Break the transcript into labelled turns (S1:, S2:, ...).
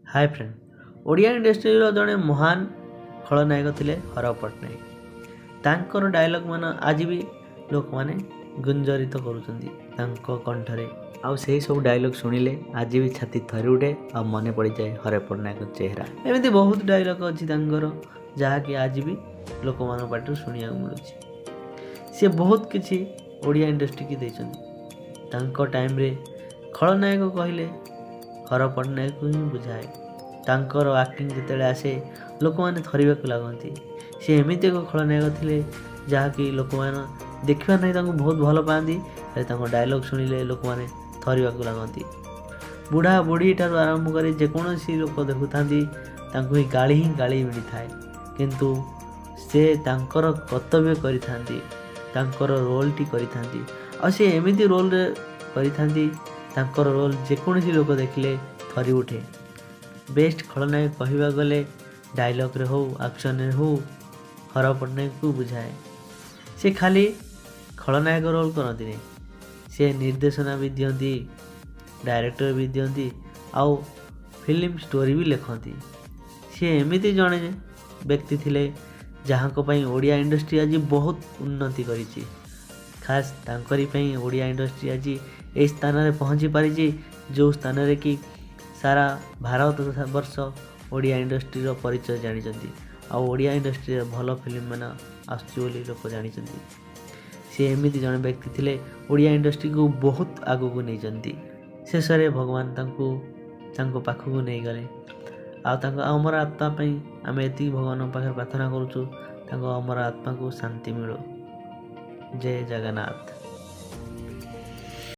S1: Hi friend, Odia industry जड़े महान खलनायक थे हर पट्टनायक। तांकर डायलॉग मान आज भी लोक मैंने गुंजरित कंठरे आउ से सब डायलॉग शुणिले आज भी छाती थरी उठे आ मन पड़ जाए हर पट्टनायक चेहरा। एमती बहुत डायलॉग अच्छी जहाँकि आज भी लोक मान पाटर शुणा मिलूँ। सी बहुत किसी ओडिया इंडस्ट्री की देते टाइम रे खलनायक कहले हर पट्टनायक ही बुझाए। तांकर आक्टिंग जिते आसे लोक मैंने थरवा लगती। सी एमती एक खलनायक थे जहाँकि लोक मैंने देखा ना बहुत भल पाती। डायलॉग शुणिले लोक मैंने थरवा लगती। बुढ़ा बुढ़ी ठार आरंभ कर जेकोसी लोक देखुता ही गाली मिली थाए, किंतु से तांकर कर्तव्य कर रोल टी कर एमती रोल कर रोल जेकोसी लोक देखिले थरी उठे। बेस्ट खलनायक कहवा गले डायलॉग रे हो एक्शन रे हो हर पट्टनायक को बुझाए। से खाली खलनायक रोल करती नहीं, से निर्देशना भी दियंती, डायरेक्टर भी दियंती, आउ फिल्म स्टोरी भी लिखती। सी एमती जड़े व्यक्ति थिले जहाँ ओडिया इंडस्ट्री आज बहुत उन्नति करिछि। खास तांकरी ओडिया इंडस्ट्री आज ए स्थान में पहुँची पारी जो स्थान रे कि सारा भारत वर्ष ओडिया इंडस्ट्री रो परिचय जानी। ओडिया इंडस्ट्री भल फिल्म मैंने आसुच्ची लोक जानी। सी एमती जड़े व्यक्ति थे ओडिया इंडस्ट्री को बहुत आगू को नहीं। शेष में भगवान पाखक नहीं गले। अमर आत्मा आम एति भगवान पाखे प्रार्थना करुचु अमर आत्मा को शांति मिलो। जय जगन्नाथ।